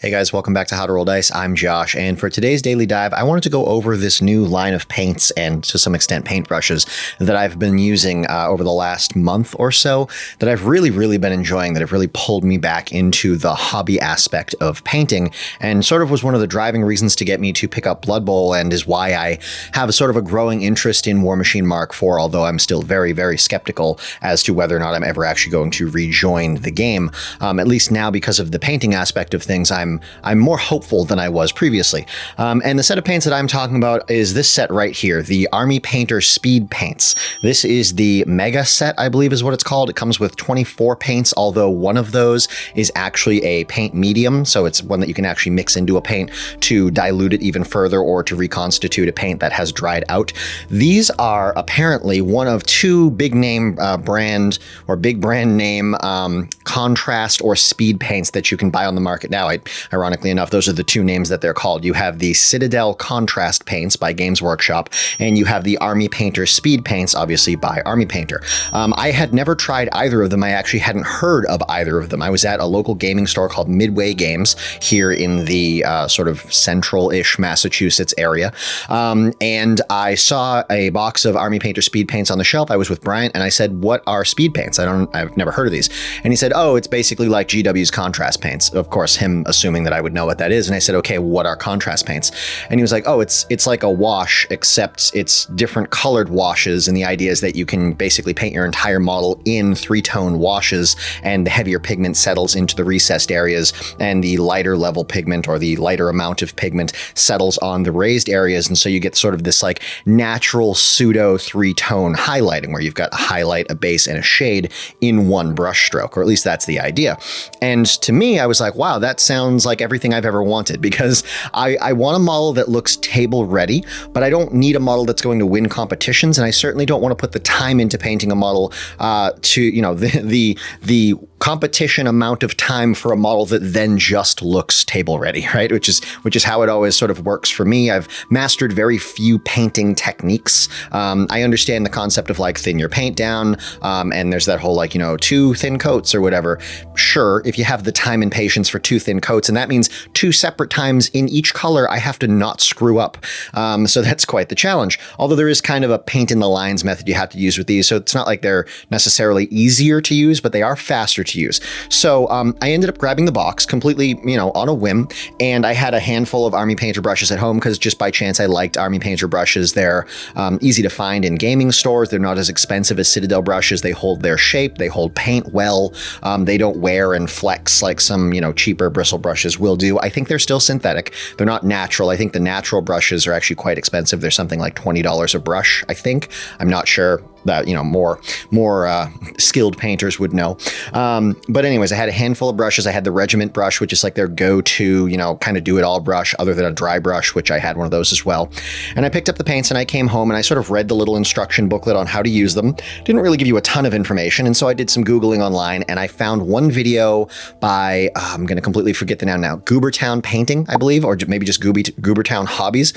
Hey guys, welcome back to How to Roll Dice. I'm Josh, and for today's daily dive, I wanted to go over this new line of paints and to some extent paintbrushes that I've been using over the last month or so that I've really been enjoying, that have really pulled me back into the hobby aspect of painting and sort of was one of the driving reasons to get me to pick up Blood Bowl and is why I have a sort of a growing interest in War Machine Mark IV, although I'm still very skeptical as to whether or not I'm ever actually going to rejoin the game. At least now, because of the painting aspect of things, I'm more hopeful than I was previously. And the set of paints that I'm talking about is this set right here, the Army Painter SpeedPaints. This is the Mega set, I believe is what it's called. It comes with 24 paints, although one of those is actually a paint medium, so it's one that you can actually mix into a paint to dilute it even further or to reconstitute a paint that has dried out. These are apparently one of two big name brand name contrast or speed paints that you can buy on the market now. Ironically enough, those are the two names that they're called. You have the Citadel Contrast Paints by Games Workshop, and you have the Army Painter SpeedPaints, obviously by Army Painter. I had never tried either of them. I actually hadn't heard of either of them. I was at a local gaming store called Midway Games here in the sort of central-ish Massachusetts area, and I saw a box of Army Painter SpeedPaints on the shelf. I was with Bryant, and I said, "What are speed paints? I've never heard of these." And he said, "Oh, it's basically like GW's contrast paints." Of course, him assuming that I would know what that is. And I said, "Okay, what are contrast paints?" And he was like, "Oh, it's like a wash, except it's different colored washes. And the idea is that you can basically paint your entire model in three-tone washes, and the heavier pigment settles into the recessed areas, and the lighter level pigment or the lighter amount of pigment settles on the raised areas. And so you get sort of this like natural pseudo three-tone highlighting where you've got a highlight, a base, and a shade in one brush stroke, or at least that's the idea." And to me, I was like, wow, that sounds like everything I've ever wanted, because I want a model that looks table ready, but I don't need a model that's going to win competitions, and I certainly don't want to put the time into painting a model to, you know, the competition amount of time for a model that then just looks table ready, right? Which is how it always sort of works for me. I've mastered very few painting techniques. I understand the concept of like thin your paint down, and there's that whole like, you know, 2 thin coats or whatever. Sure, if you have the time and patience for 2 thin coats, and that means 2 separate times in each color, I have to not screw up. So that's quite the challenge. Although there is kind of a paint in the lines method you have to use with these, so it's not like they're necessarily easier to use, but they are faster to use. So I ended up grabbing the box completely, you know, on a whim, and I had a handful of Army Painter brushes at home because just by chance I liked Army Painter brushes. They're easy to find in gaming stores. They're not as expensive as Citadel brushes. They hold their shape. They hold paint well. They don't wear and flex like some, you know, cheaper bristle brushes will do. I think they're still synthetic. They're not natural. I think the natural brushes are actually quite expensive. They're something like $20 a brush, I think. I'm not sure. That, you know, more skilled painters would know. But anyways, I had a handful of brushes. I had the Regiment brush, which is like their go-to, you know, kind of do-it-all brush other than a dry brush, which I had one of those as well. And I picked up the paints and I came home and I sort of read the little instruction booklet on how to use them. Didn't really give you a ton of information. And so I did some Googling online and I found one video by, I'm going to completely forget the name now, Goobertown Painting, I believe, or maybe just Goobertown Hobbies.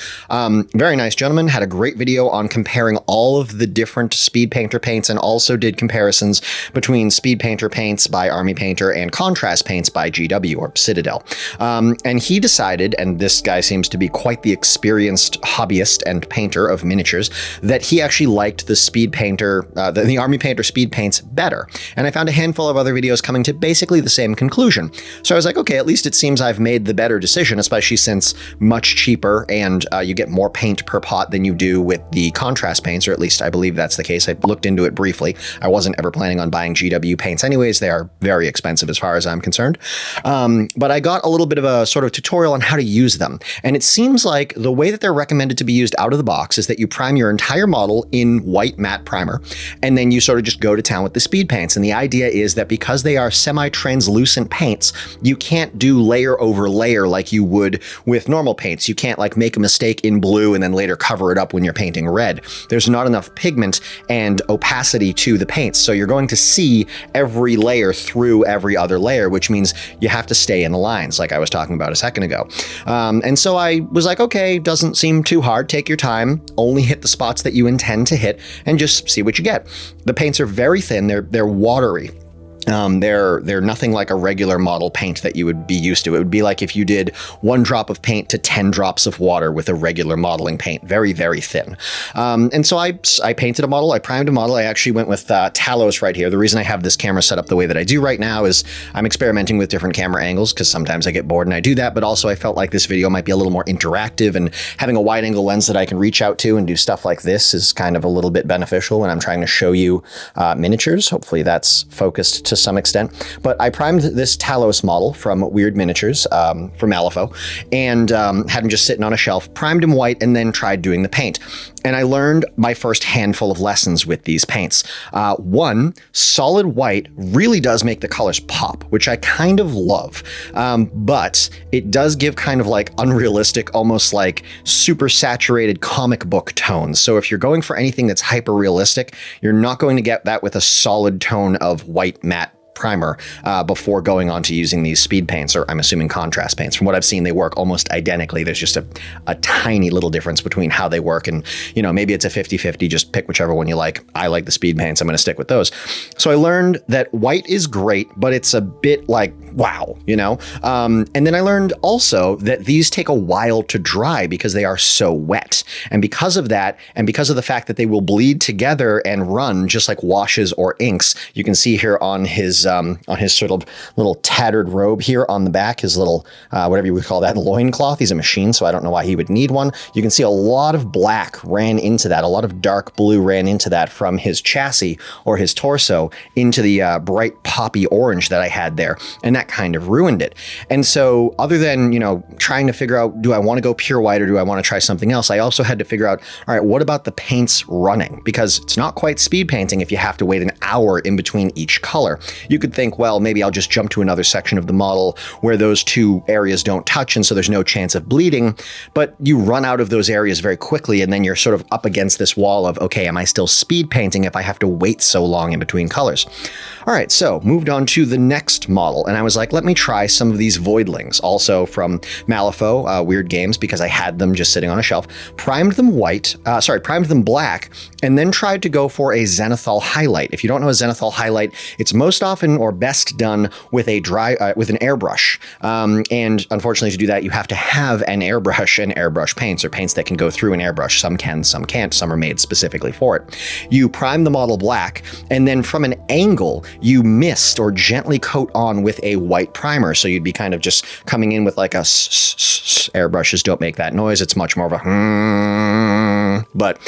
Very nice gentleman, had a great video on comparing all of the different Speed Painter paints and also did comparisons between Speed Painter paints by Army Painter and contrast paints by GW or Citadel. And he decided, and this guy seems to be quite the experienced hobbyist and painter of miniatures, that he actually liked the Speed Painter, the Army Painter Speed Paints better. And I found a handful of other videos coming to basically the same conclusion. So I was like, okay, at least it seems I've made the better decision, especially since much cheaper and you get more paint per pot than you do with the contrast paints, or at least I believe that's the case. I looked into it briefly. I wasn't ever planning on buying GW paints anyways. They are very expensive as far as I'm concerned. But I got a little bit of a sort of tutorial on how to use them. And it seems like the way that they're recommended to be used out of the box is that you prime your entire model in white matte primer, and then you sort of just go to town with the speed paints. And the idea is that because they are semi-translucent paints, you can't do layer over layer like you would with normal paints. You can't like make a mistake in blue and then later cover it up when you're painting red. There's not enough pigment and opacity to the paints. So you're going to see every layer through every other layer, which means you have to stay in the lines like I was talking about a second ago. And so I was like, okay, doesn't seem too hard. Take your time, only hit the spots that you intend to hit and just see what you get. The paints are very thin. They're watery. They're nothing like a regular model paint that you would be used to. It would be like if you did 1 drop of paint to 10 drops of water with a regular modeling paint, very, very thin. And so I painted a model, I primed a model. I actually went with Talos right here. The reason I have this camera set up the way that I do right now is I'm experimenting with different camera angles because sometimes I get bored and I do that, but also I felt like this video might be a little more interactive, and having a wide angle lens that I can reach out to and do stuff like this is kind of a little bit beneficial when I'm trying to show you miniatures. Hopefully that's focused to some extent. But I primed this Talos model from Weird Miniatures from Malifaux, and had him just sitting on a shelf, primed him white, and then tried doing the paint. And I learned my first handful of lessons with these paints. One, solid white really does make the colors pop, which I kind of love. But it does give kind of like unrealistic, almost like super saturated comic book tones. So if you're going for anything that's hyper realistic, you're not going to get that with a solid tone of white matte primer before going on to using these speed paints, or I'm assuming contrast paints. From what I've seen, they work almost identically. There's just a tiny little difference between how they work, and maybe it's a 50-50, just pick whichever one you like. I like the speed paints, I'm going to stick with those. So I learned that white is great, but it's a bit like, wow, and then I learned also that these take a while to dry because they are so wet. And because of that, and because of the fact that they will bleed together and run just like washes or inks, you can see here on his sort of little tattered robe here on the back, his little, whatever you would call that, loincloth. He's a machine, so I don't know why he would need one. You can see a lot of black ran into that. A lot of dark blue ran into that from his chassis or his torso into the bright poppy orange that I had there. And that kind of ruined it. And so other than, trying to figure out, do I want to go pure white or do I want to try something else? I also had to figure out, all right, what about the paints running? Because it's not quite speed painting if you have to wait an hour in between each color. You could think, well, maybe I'll just jump to another section of the model where those two areas don't touch, and so there's no chance of bleeding, but you run out of those areas very quickly, and then you're sort of up against this wall of, okay, am I still speed painting if I have to wait so long in between colors? All right, so moved on to the next model, and I was like, let me try some of these Voidlings, also from Malifaux, Weird Games, because I had them just sitting on a shelf. Primed them black, and then tried to go for a zenithal highlight. If you don't know a zenithal highlight, it's most often or best done with a with an airbrush. And unfortunately, to do that, you have to have an airbrush and airbrush paints, or paints that can go through an airbrush. Some can, some can't. Some are made specifically for it. You prime the model black, and then from an angle, you mist or gently coat on with a white primer. So you'd be kind of just coming in with like a airbrushes don't make that noise. It's much more of a but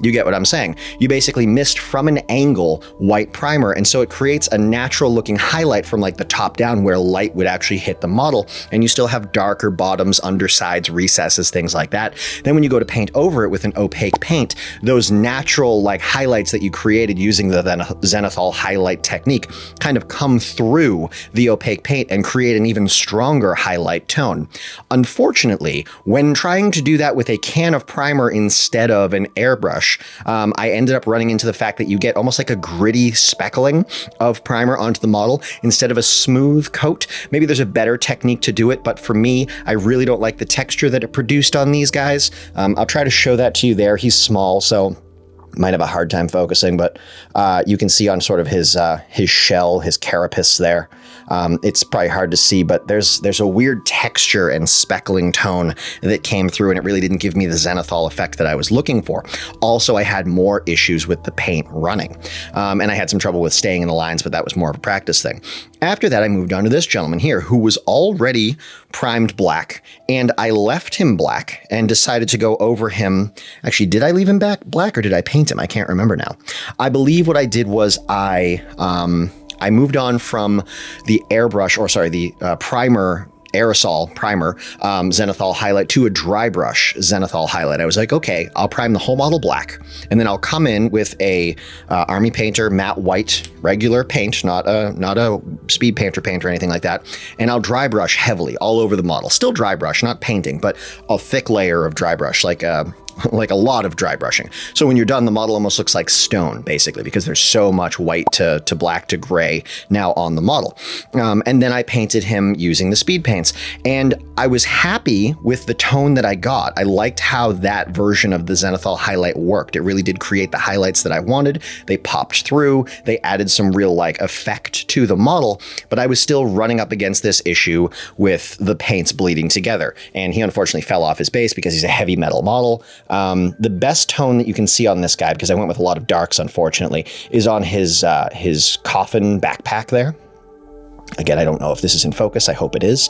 you get what I'm saying. You basically mist from an angle white primer, and so it creates a natural looking highlight from like the top down where light would actually hit the model, and you still have darker bottoms, undersides, recesses, things like that. Then when you go to paint over it with an opaque paint, those natural like highlights that you created using the zenithal highlight technique kind of come through the opaque paint and create an even stronger highlight tone. Unfortunately, when trying to do that with a can of primer instead of an airbrush, I ended up running into the fact that you get almost like a gritty speckling of primer onto the model instead of a smooth coat. Maybe there's a better technique to do it, but for me, I really don't like the texture that it produced on these guys. I'll try to show that to you there. He's small, so might have a hard time focusing, but you can see on sort of his shell, his carapace there. It's probably hard to see, but there's a weird texture and speckling tone that came through, and it really didn't give me the zenithal effect that I was looking for. Also, I had more issues with the paint running, and I had some trouble with staying in the lines, but that was more of a practice thing. After that, I moved on to this gentleman here who was already primed black, and I left him black and decided to go over him. Actually, did I leave him black or did I paint him? I can't remember now. I believe what I did was I moved on from the airbrush, or sorry, the primer, aerosol primer, zenithal highlight to a dry brush zenithal highlight. I was like, okay, I'll prime the whole model black, and then I'll come in with a Army Painter matte white regular paint, not a Speed Painter paint or anything like that, and I'll dry brush heavily all over the model. Still dry brush, not painting, but a thick layer of dry brush, like like a lot of dry brushing. So when you're done, the model almost looks like stone, basically, because there's so much white to black to gray now on the model. And then I painted him using the speed paints. And I was happy with the tone that I got. I liked how that version of the zenithal highlight worked. It really did create the highlights that I wanted. They popped through. They added some real like effect to the model, but I was still running up against this issue with the paints bleeding together. And he unfortunately fell off his base because he's a heavy metal model. The best tone that you can see on this guy, because I went with a lot of darks, unfortunately, is on his coffin backpack there. Again, I don't know if this is in focus. I hope it is.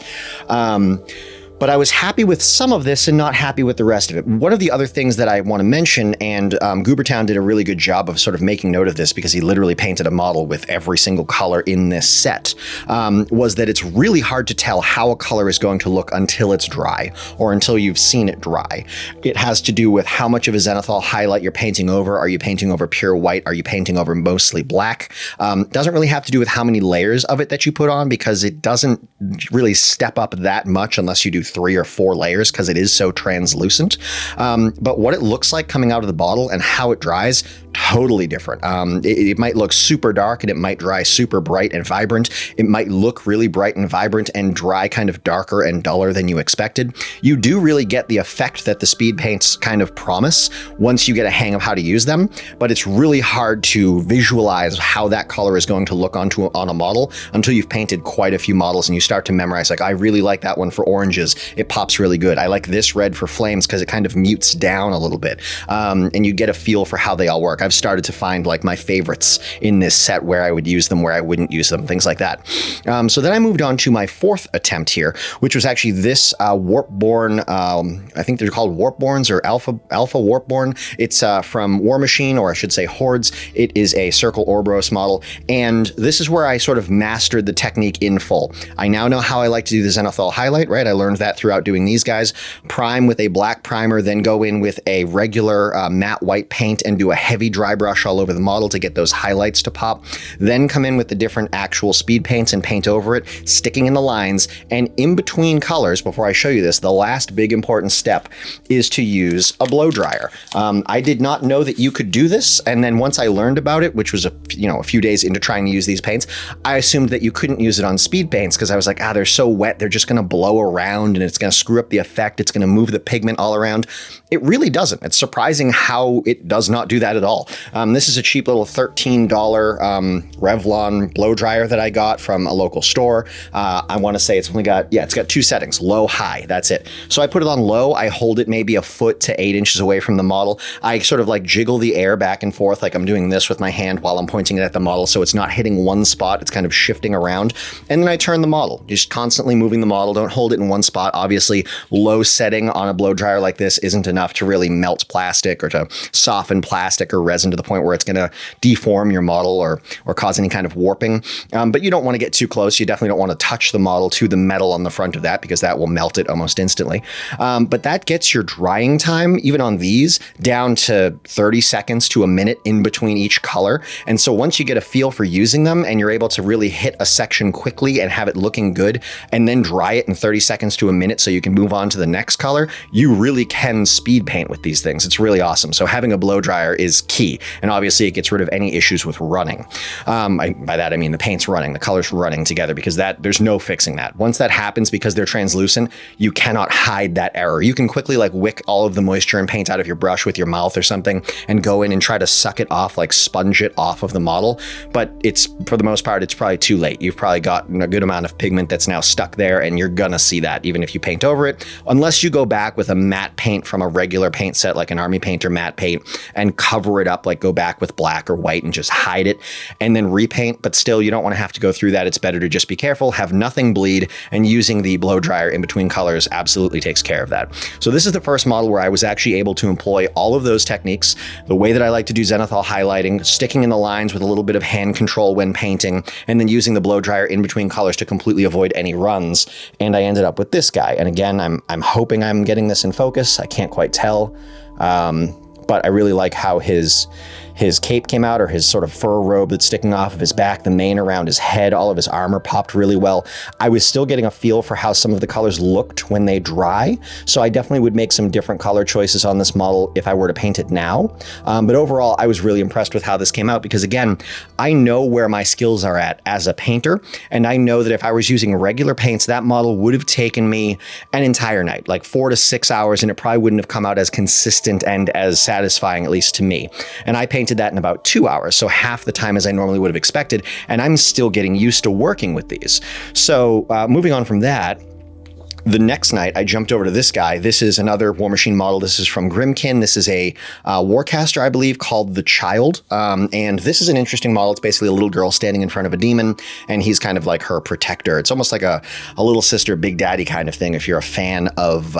But I was happy with some of this and not happy with the rest of it. One of the other things that I want to mention, and Goobertown did a really good job of sort of making note of this because he literally painted a model with every single color in this set, was that it's really hard to tell how a color is going to look until it's dry or until you've seen it dry. It has to do with how much of a zenithal highlight you're painting over. Are you painting over pure white? Are you painting over mostly black? Doesn't really have to do with how many layers of it that you put on, because it doesn't really step up that much unless you do 3 or 4 layers, because it is so translucent. But what it looks like coming out of the bottle and how it dries, totally different. It might look super dark and it might dry super bright and vibrant. It might look really bright and vibrant and dry kind of darker and duller than you expected. You do really get the effect that the speed paints kind of promise once you get a hang of how to use them, but it's really hard to visualize how that color is going to look on a model until you've painted quite a few models and you start to memorize, like, I really like that one for oranges. It pops really good. I like this red for flames because it kind of mutes down a little bit. And you get a feel for how they all work. I've started to find like my favorites in this set, where I would use them, where I wouldn't use them, things like that. So then I moved on to my 4th attempt here, which was actually this Warpborn. I think they're called Warpborns or Alpha Warpborn. It's from War Machine, or I should say Hordes. It is a Circle Ouroboros model. And this is where I sort of mastered the technique in full. I now know how I like to do the zenithal highlight, right? I learned that throughout doing these guys. Prime with a black primer, then go in with a regular matte white paint and do a heavy dry brush all over the model to get those highlights to pop. Then come in with the different actual speed paints and paint over it, sticking in the lines. And in between colors, before I show you this, the last big important step is to use a blow dryer. I did not know that you could do this, and then once I learned about it, which was a few days into trying to use these paints, I assumed that you couldn't use it on speed paints because I was like, they're so wet, they're just going to blow around and it's going to screw up the effect. It's going to move the pigment all around. It really doesn't. It's surprising how it does not do that at all. This is a cheap little $13 Revlon blow dryer that I got from a local store. I want to say it's got 2 settings, low, high. That's it. So I put it on low. I hold it maybe a foot to 8 inches away from the model. I sort of like jiggle the air back and forth, like I'm doing this with my hand while I'm pointing it at the model. So it's not hitting one spot. It's kind of shifting around. And then I turn the model, just constantly moving the model. Don't hold it in one spot. Obviously, low setting on a blow dryer like this isn't enough to really melt plastic or to soften plastic or resin to the point where it's going to deform your model or cause any kind of warping. But you don't want to get too close. You definitely don't want to touch the model to the metal on the front of that, because that will melt it almost instantly. But that gets your drying time, even on these, down to 30 seconds to a minute in between each color. And so once you get a feel for using them and you're able to really hit a section quickly and have it looking good, and then dry it in 30 seconds to a minute so you can move on to the next color, you really can speed paint with these things. It's really awesome. So having a blow dryer is key. And obviously it gets rid of any issues with running. By that, I mean the paint's running, the colors running together, because there's no fixing that. Once that happens, because they're translucent, you cannot hide that error. You can quickly like wick all of the moisture and paint out of your brush with your mouth or something and go in and try to suck it off, like sponge it off of the model. But it's, for the most part, it's probably too late. You've probably got a good amount of pigment that's now stuck there, and you're gonna see that even if you paint over it, unless you go back with a matte paint from a regular paint set like an Army Painter matte paint and cover it up, like go back with black or white and just hide it and then repaint. But still, you don't want to have to go through that. It's better to just be careful, have nothing bleed, and using the blow dryer in between colors absolutely takes care of that. So this is the first model where I was actually able to employ all of those techniques, the way that I like to do zenithal highlighting, sticking in the lines with a little bit of hand control when painting, and then using the blow dryer in between colors to completely avoid any runs. And I ended up with this guy. And again, I'm hoping I'm getting this in focus. I can't quite tell. But I really like how his his cape came out, or his sort of fur robe that's sticking off of his back, the mane around his head, all of his armor popped really well. I was still getting a feel for how some of the colors looked when they dry, so I definitely would make some different color choices on this model if I were to paint it now. But overall, I was really impressed with how this came out because, again, I know where my skills are at as a painter, and I know that if I was using regular paints, that model would have taken me an entire night, like 4 to 6 hours, and it probably wouldn't have come out as consistent and as satisfying, at least to me. And I painted that in about 2 hours, so half the time as I normally would have expected, and I'm still getting used to working with these. So moving on from that, the next night, I jumped over to this guy. This is another War Machine model. This is from Grimkin. This is a Warcaster, I believe, called the Child. And this is an interesting model. It's basically a little girl standing in front of a demon, and he's kind of like her protector. It's almost like a little sister, big daddy kind of thing if you're a fan of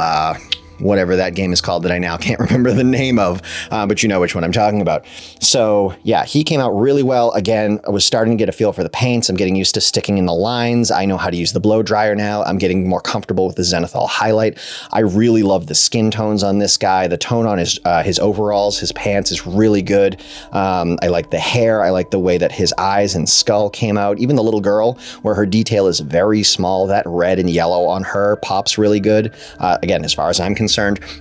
whatever that game is called that I now can't remember the name of, but you know which one I'm talking about. So yeah, he came out really well. Again, I was starting to get a feel for the paints. I'm getting used to sticking in the lines. I know how to use the blow dryer now. I'm getting more comfortable with the zenithal highlight. I really love the skin tones on this guy. The tone on his overalls, his pants is really good. I like the hair. I like the way that his eyes and skull came out. Even the little girl, where her detail is very small, that red and yellow on her pops really good. Again, as far as I'm concerned,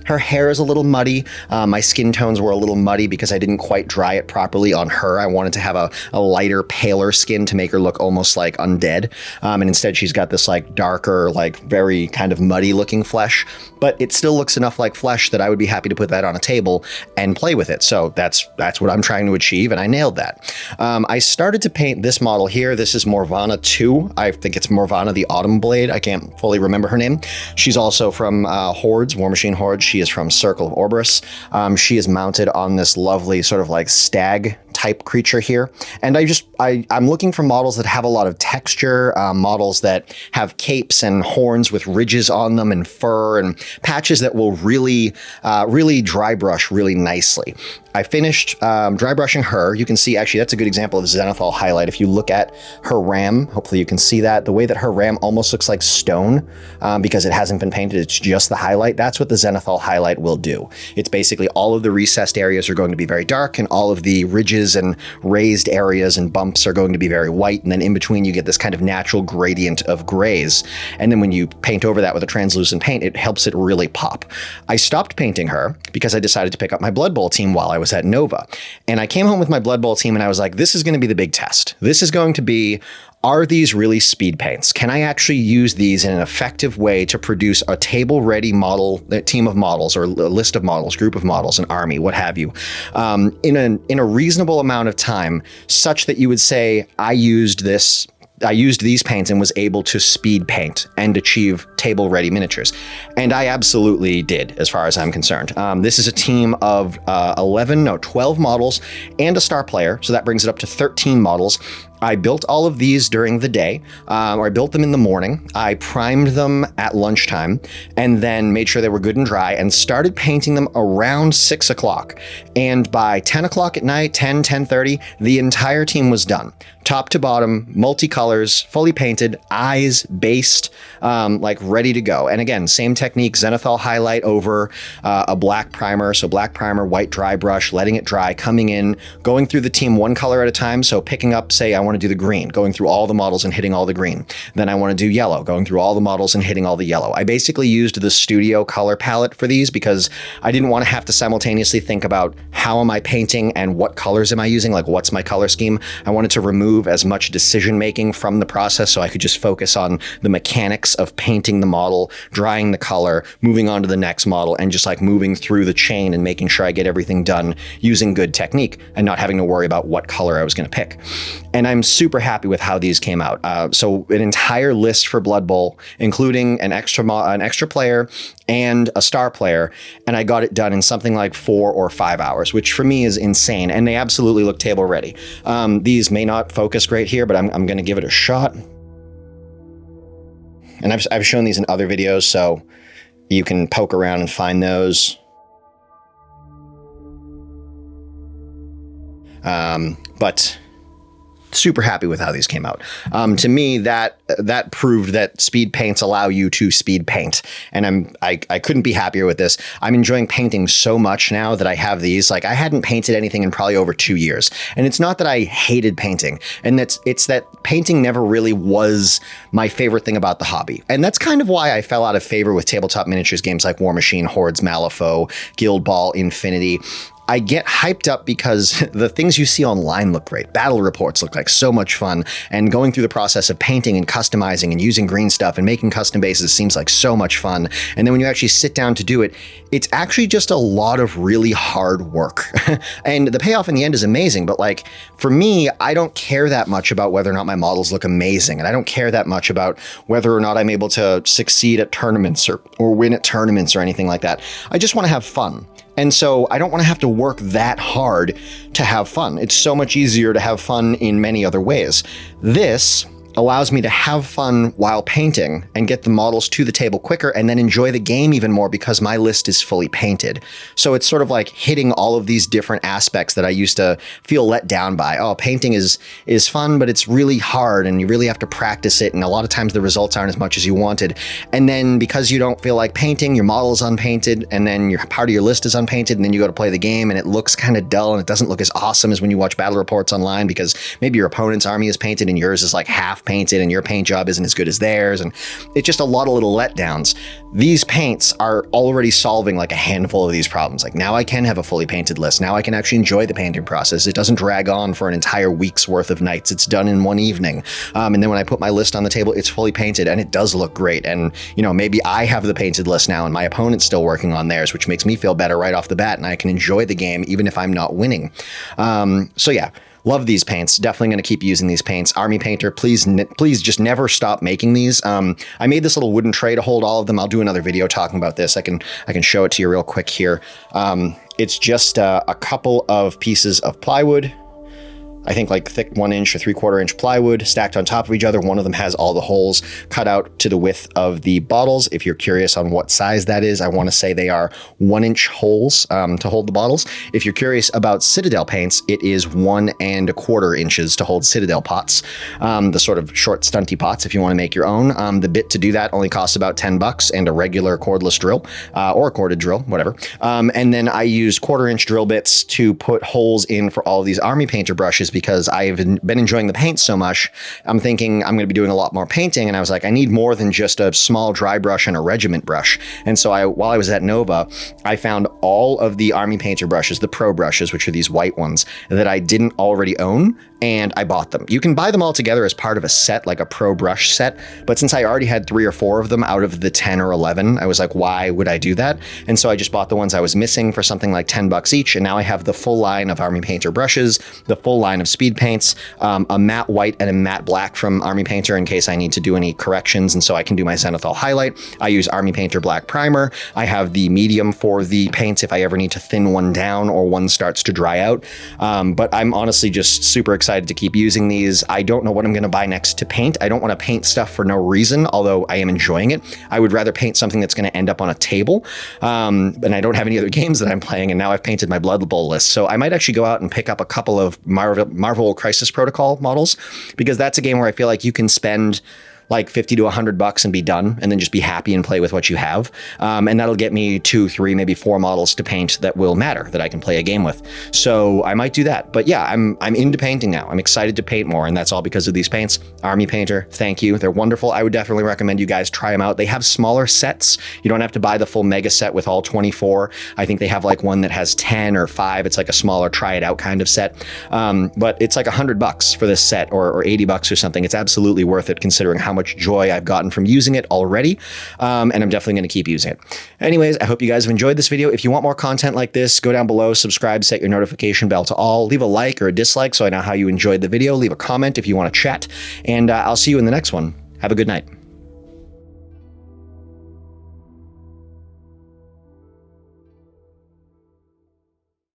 her hair is a little muddy. My skin tones were a little muddy because I didn't quite dry it properly on her. I wanted to have a lighter, paler skin to make her look almost like undead. And instead she's got this like darker, like very kind of muddy looking flesh, but it still looks enough like flesh that I would be happy to put that on a table and play with it. So that's what I'm trying to achieve, and I nailed that. I started to paint this model here. This is Morvana 2. I think it's Morvana the Autumn Blade. I can't fully remember her name. She's also from Hordes, War Machine Horde. She is from Circle of Orberus. She is mounted on this lovely sort of like stag type creature here. And I'm looking for models that have a lot of texture, models that have capes and horns with ridges on them and fur and patches that will really dry brush really nicely. I finished dry brushing her. You can see, actually, that's a good example of zenithal highlight. If you look at her ram, hopefully you can see that. The way that her ram almost looks like stone because it hasn't been painted, it's just the highlight. That's what the zenithal highlight will do. It's basically all of the recessed areas are going to be very dark, and all of the ridges and raised areas and bumps are going to be very white. And then in between, you get this kind of natural gradient of grays. And then when you paint over that with a translucent paint, it helps it really pop. I stopped painting her because I decided to pick up my Blood Bowl team while I was at Nova. And I came home with my Blood Bowl team and I was like, this is going to be the big test. This is going to be, are these really speed paints? Can I actually use these in an effective way to produce a table-ready model, a team of models, or a list of models, group of models, an army, what have you, in a reasonable amount of time, such that you would say, I used these paints and was able to speed paint and achieve table-ready miniatures. And I absolutely did, as far as I'm concerned. This is a team of 12 models and a star player, so that brings it up to 13 models. I built all of these during the day, or I built them in the morning. I primed them at lunchtime and then made sure they were good and dry and started painting them around 6 o'clock. And by 10 o'clock at night, 10:30, the entire team was done. Top to bottom, multicolors, fully painted, eyes based, like ready to go. And again, same technique, zenithal highlight over a black primer. So black primer, white dry brush, letting it dry, coming in, going through the team one color at a time. So picking up, say, I want to do the green, going through all the models and hitting all the green. Then I want to do yellow, going through all the models and hitting all the yellow. I basically used the studio color palette for these because I didn't want to have to simultaneously think about how am I painting and what colors am I using, like what's my color scheme. I wanted to remove as much decision making from the process so I could just focus on the mechanics of painting the model, drying the color, moving on to the next model, and just like moving through the chain and making sure I get everything done using good technique and not having to worry about what color I was going to pick. And I'm super happy with how these came out. So an entire list for Blood Bowl, including an extra player and a star player, and I got it done in something like 4 or 5 hours, which for me is insane, and they absolutely look table ready. These may not focus great here, but I'm going to give it a shot. And I've shown these in other videos, so you can poke around and find those. But super happy with how these came out. To me, that proved that speed paints allow you to speed paint, and I couldn't be happier with this. I'm enjoying painting so much now that I have these. Like, I hadn't painted anything in probably over 2 years, and it's not that I hated painting, and it's that painting never really was my favorite thing about the hobby, and that's kind of why I fell out of favor with tabletop miniatures games like War Machine, Hordes, Malifaux, Guild Ball, Infinity. I get hyped up because the things you see online look great. Battle reports look like so much fun, and going through the process of painting and customizing and using green stuff and making custom bases seems like so much fun. And then when you actually sit down to do it, it's actually just a lot of really hard work. And the payoff in the end is amazing, but like, for me, I don't care that much about whether or not my models look amazing, and I don't care that much about whether or not I'm able to succeed at tournaments or win at tournaments or anything like that. I just want to have fun. And so I don't want to have to work that hard to have fun. It's so much easier to have fun in many other ways. This allows me to have fun while painting and get the models to the table quicker, and then enjoy the game even more because my list is fully painted. So it's sort of like hitting all of these different aspects that I used to feel let down by. Oh, painting is fun, but it's really hard and you really have to practice it, and a lot of times the results aren't as much as you wanted. And then because you don't feel like painting, your model is unpainted, and then your part of your list is unpainted, and then you go to play the game and it looks kind of dull and it doesn't look as awesome as when you watch battle reports online, because maybe your opponent's army is painted and yours is like half painted and your paint job isn't as good as theirs, and it's just a lot of little letdowns. These paints are already solving like a handful of these problems. Like, now I can have a fully painted list. Now I can actually enjoy the painting process. It doesn't drag on for an entire week's worth of nights. It's done in one evening. And then when I put my list on the table, it's fully painted and it does look great. And, you know, maybe I have the painted list now and my opponent's still working on theirs, which makes me feel better right off the bat, and I can enjoy the game even if I'm not winning. So yeah. Love these paints. Definitely going to keep using these paints. Army Painter, please just never stop making these. I made this little wooden tray to hold all of them. I'll do another video talking about this. I can show it to you real quick here. It's just a couple of pieces of plywood. I think like thick 1 inch or 3/4 inch plywood stacked on top of each other. One of them has all the holes cut out to the width of the bottles. If you're curious on what size that is, I want to say they are 1 inch holes to hold the bottles. If you're curious about Citadel paints, it is 1 1/4 inches to hold Citadel pots, the sort of short stunty pots if you want to make your own. The bit to do that only costs about $10 and a regular cordless drill or a corded drill, whatever. And then I used 1/4 inch drill bits to put holes in for all of these Army Painter brushes, because I've been enjoying the paint so much. I'm thinking I'm going to be doing a lot more painting, and I was like, I need more than just a small dry brush and a regiment brush. And so while I was at Nova, I found all of the Army Painter brushes, the Pro brushes, which are these white ones, that I didn't already own, and I bought them. You can buy them all together as part of a set, like a Pro brush set, but since I already had 3 or 4 of them out of the 10 or 11, I was like, why would I do that? And so I just bought the ones I was missing for something like $10 each, and now I have the full line of Army Painter brushes, the full line of speed paints, a matte white and a matte black from Army Painter in case I need to do any corrections, and so I can do my zenithal highlight. I use Army Painter black primer. I have the medium for the paints if I ever need to thin one down or one starts to dry out. But I'm honestly just super excited to keep using these. I don't know what I'm going to buy next to paint. I don't want to paint stuff for no reason, although I am enjoying it. I would rather paint something that's going to end up on a table. And I don't have any other games that I'm playing, and now I've painted my Blood Bowl list. So I might actually go out and pick up a couple of Marvel Crisis Protocol models, because that's a game where I feel like you can spend like $50 to $100 and be done, and then just be happy and play with what you have. And that'll get me 2, 3, maybe 4 models to paint that will matter, that I can play a game with. So I might do that. But yeah, I'm into painting now. I'm excited to paint more, and that's all because of these paints. Army Painter, thank you. They're wonderful. I would definitely recommend you guys try them out. They have smaller sets. You don't have to buy the full mega set with all 24. I think they have like one that has 10 or 5. It's like a smaller try it out kind of set. But it's like $100 for this set, or $80 or something. It's absolutely worth it considering how much joy I've gotten from using it already, and I'm definitely going to keep using it. Anyways, I hope you guys have enjoyed this video. If you want more content like this, go down below, subscribe, set your notification bell to all, leave a like or a dislike so I know how you enjoyed the video, leave a comment if you want to chat, and I'll see you in the next one. Have a good night.